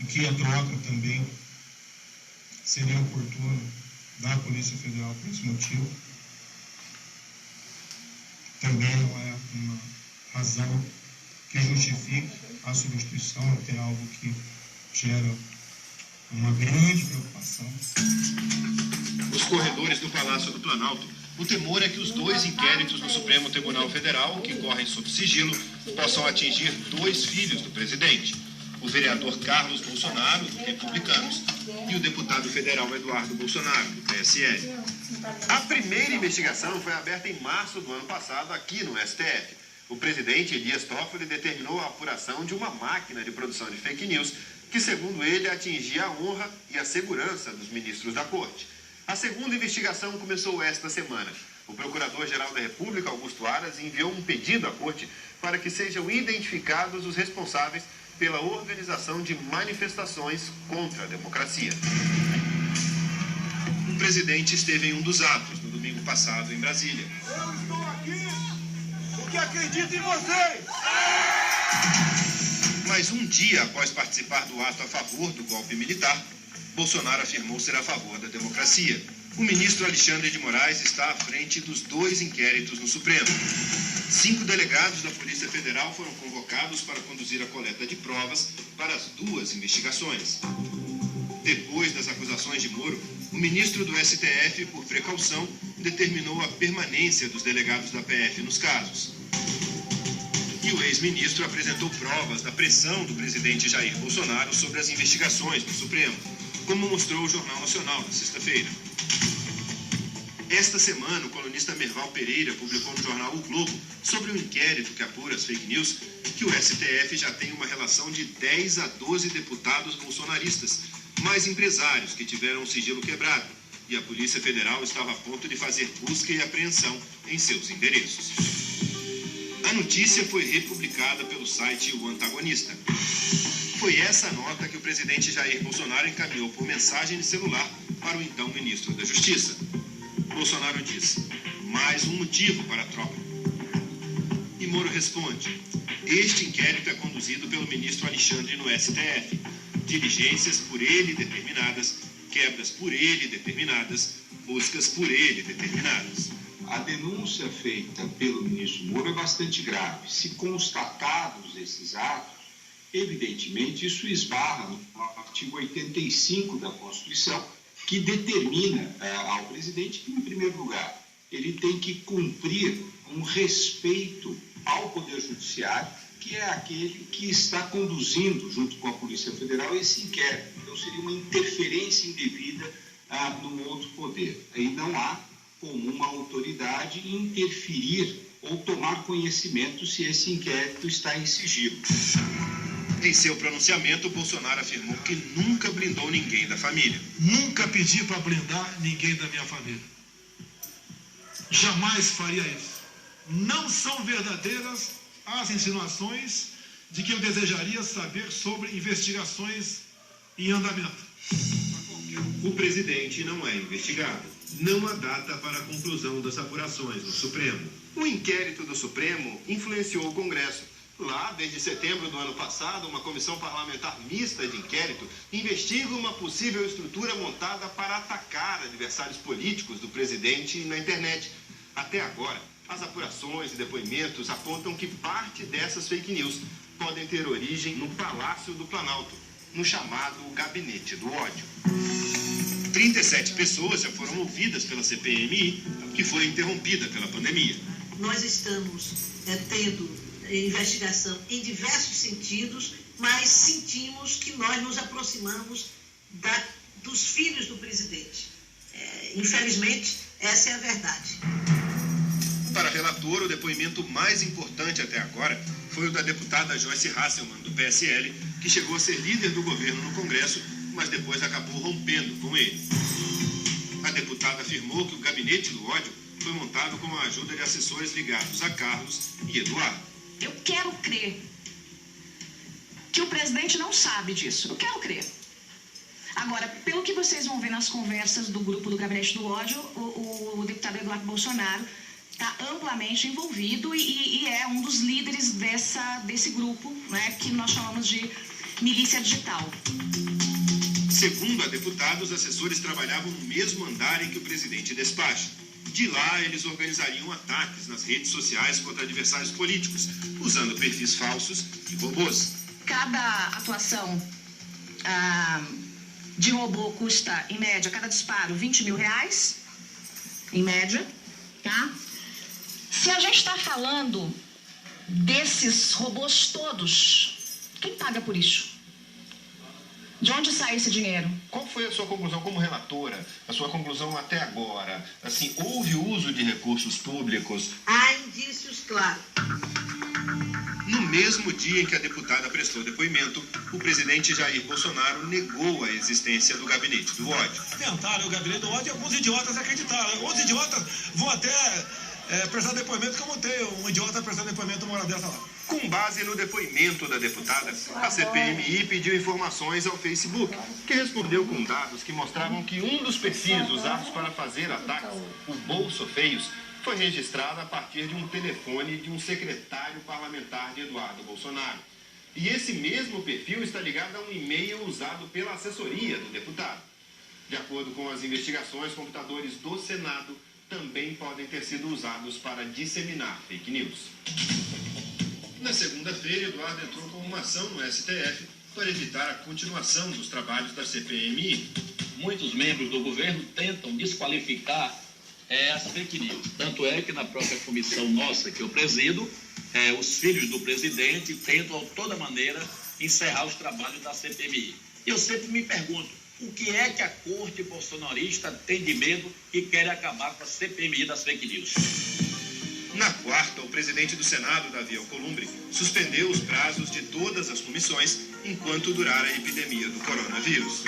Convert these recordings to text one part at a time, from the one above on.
e que a troca também seria oportuna da Polícia Federal por esse motivo. Também não é uma razão que justifique a substituição, até algo que gera uma grande preocupação. Nos corredores do Palácio do Planalto, o temor é que os dois inquéritos no Supremo Tribunal Federal, que correm sob sigilo, possam atingir dois filhos do presidente, o vereador Carlos Bolsonaro, do Republicanos, e o deputado federal Eduardo Bolsonaro, do PSL. A primeira investigação foi aberta em março do ano passado aqui no STF. O presidente Elias Toffoli determinou a apuração de uma máquina de produção de fake news que, segundo ele, atingia a honra e a segurança dos ministros da Corte. A segunda investigação começou esta semana. O Procurador-Geral da República, Augusto Aras, enviou um pedido à Corte para que sejam identificados os responsáveis pela organização de manifestações contra a democracia. O presidente esteve em um dos atos no domingo passado em Brasília. Eu estou aqui porque acredito em vocês! Mas um dia após participar do ato a favor do golpe militar, Bolsonaro afirmou ser a favor da democracia. O ministro Alexandre de Moraes está à frente dos dois inquéritos no Supremo. 5 delegados da Polícia Federal foram convocados para conduzir a coleta de provas para as duas investigações. Depois das acusações de Moro, o ministro do STF, por precaução, determinou a permanência dos delegados da PF nos casos. E o ex-ministro apresentou provas da pressão do presidente Jair Bolsonaro sobre as investigações do Supremo, como mostrou o Jornal Nacional na sexta-feira. Esta semana, o colunista Merval Pereira publicou no jornal O Globo sobre um inquérito que apura as fake news que o STF já tem uma relação de 10 a 12 deputados bolsonaristas, mais empresários que tiveram o sigilo quebrado, e a Polícia Federal estava a ponto de fazer busca e apreensão em seus endereços. A notícia foi republicada pelo site O Antagonista. Foi essa nota que o presidente Jair Bolsonaro encaminhou por mensagem de celular para o então ministro da Justiça. Bolsonaro diz: mais um motivo para a troca. E Moro responde: este inquérito é conduzido pelo ministro Alexandre no STF. Diligências por ele determinadas, quebras por ele determinadas, buscas por ele determinadas. A denúncia feita pelo ministro Moro é bastante grave. Se constatados esses atos, evidentemente isso esbarra no artigo 85 da Constituição, que determina ao presidente que, em primeiro lugar, ele tem que cumprir um respeito ao Poder Judiciário, que é aquele que está conduzindo, junto com a Polícia Federal, esse inquérito. Então, seria uma interferência indevida no outro poder. Aí não há como uma autoridade interferir ou tomar conhecimento se esse inquérito está em sigilo. Em seu pronunciamento, Bolsonaro afirmou que nunca blindou ninguém da família. Nunca pedi para blindar ninguém da minha família. Jamais faria isso. Não são verdadeiras as insinuações de que eu desejaria saber sobre investigações em andamento. O presidente não é investigado. Não há data para a conclusão das apurações no Supremo. O inquérito do Supremo influenciou o Congresso. Lá, desde setembro do ano passado, uma comissão parlamentar mista de inquérito investiga uma possível estrutura montada para atacar adversários políticos do presidente na internet. Até agora, as apurações e depoimentos apontam que parte dessas fake news podem ter origem no Palácio do Planalto, no chamado Gabinete do Ódio. 37 pessoas já foram ouvidas pela CPMI, que foi interrompida pela pandemia. Nós estamos tendo investigação em diversos sentidos, mas sentimos que nós nos aproximamos dos filhos do presidente. Infelizmente, essa é a verdade. Para relator, o depoimento mais importante até agora foi o da deputada Joyce Hasselmann, do PSL, que chegou a ser líder do governo no Congresso, mas depois acabou rompendo com ele. A deputada afirmou que o Gabinete do Ódio foi montado com a ajuda de assessores ligados a Carlos e Eduardo. Eu quero crer que o presidente não sabe disso. Eu quero crer. Agora, pelo que vocês vão ver nas conversas do grupo do Gabinete do Ódio, o deputado Eduardo Bolsonaro está amplamente envolvido e é um dos líderes desse grupo, né, que nós chamamos de milícia digital. Segundo a deputada, os assessores trabalhavam no mesmo andar em que o presidente despacha. De lá, eles organizariam ataques nas redes sociais contra adversários políticos, usando perfis falsos e robôs. Cada atuação de robô custa, em média, cada disparo, R$20 mil, em média, tá? Se a gente está falando desses robôs todos, quem paga por isso? De onde sai esse dinheiro? Qual foi a sua conclusão como relatora? A sua conclusão até agora? Assim, houve uso de recursos públicos? Há indícios claros. No mesmo dia em que a deputada prestou depoimento, o presidente Jair Bolsonaro negou a existência do gabinete do ódio. Tentaram o gabinete do ódio e alguns idiotas acreditaram. Alguns idiotas vão até prestar depoimento, como tem um idiota prestando depoimento uma hora dessa lá. Com base no depoimento da deputada, a CPMI pediu informações ao Facebook, que respondeu com dados que mostravam que um dos perfis usados para fazer ataques, o Bolso Feios, foi registrado a partir de um telefone de um secretário parlamentar de Eduardo Bolsonaro. E esse mesmo perfil está ligado a um e-mail usado pela assessoria do deputado. De acordo com as investigações, computadores do Senado também podem ter sido usados para disseminar fake news. Na segunda-feira, Eduardo entrou com uma ação no STF para evitar a continuação dos trabalhos da CPMI. Muitos membros do governo tentam desqualificar as fake news. Tanto é que na própria comissão nossa, que eu presido, os filhos do presidente tentam, de toda maneira, encerrar os trabalhos da CPMI. Eu sempre me pergunto, o que é que a corte bolsonarista tem de medo e quer acabar com a CPMI das fake news? Na quarta, o presidente do Senado, Davi Alcolumbre, suspendeu os prazos de todas as comissões enquanto durar a epidemia do coronavírus.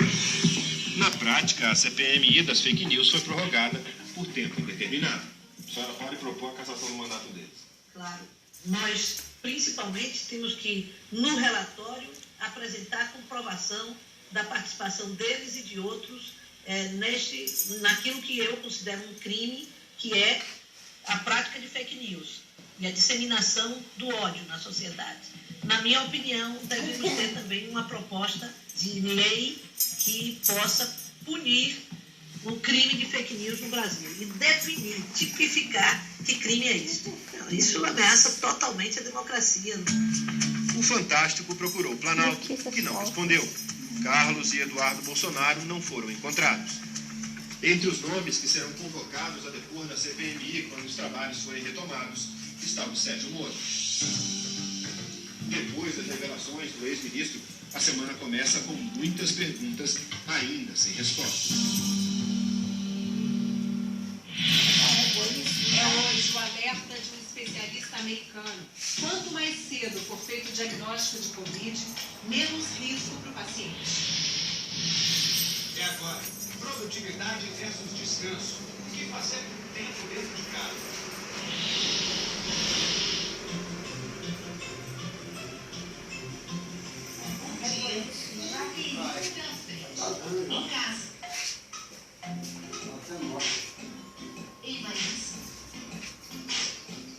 Na prática, a CPMI das fake news foi prorrogada por tempo indeterminado. A senhora pode propor a cassação do mandato deles? Claro. Nós, principalmente, temos que, no relatório, apresentar a comprovação da participação deles e de outros naquilo que eu considero um crime, que é a prática de fake news e a disseminação do ódio na sociedade. Na minha opinião, devemos ter também uma proposta de lei que possa punir o crime de fake news no Brasil e definir, tipificar que crime é isso. Então, isso ameaça totalmente a democracia. O Fantástico procurou o Planalto, que não respondeu. Carlos e Eduardo Bolsonaro não foram encontrados. Entre os nomes que serão convocados a depor na CPMI quando os trabalhos forem retomados, está o Sérgio Moro. Depois das revelações do ex-ministro, a semana começa com muitas perguntas ainda sem resposta. É hoje o alerta de um especialista americano. Quanto mais cedo for feito o diagnóstico de Covid, menos risco para o paciente. É agora. Produtividade versus descanso. O que fazer com o tempo dentro de casa? Em casa. Ele vai isso.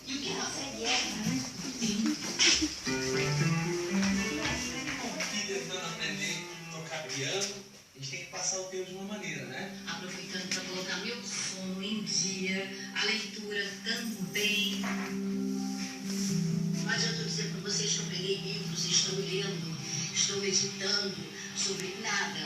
E o que você quer? Tentando aprender a tocar piano, a gente tem que passar o tempo de uma maneira, né? Aproveitando para colocar meu sono em dia, a leitura também. Não adianta eu dizer para vocês que eu peguei livros, estou lendo, estou meditando sobre nada.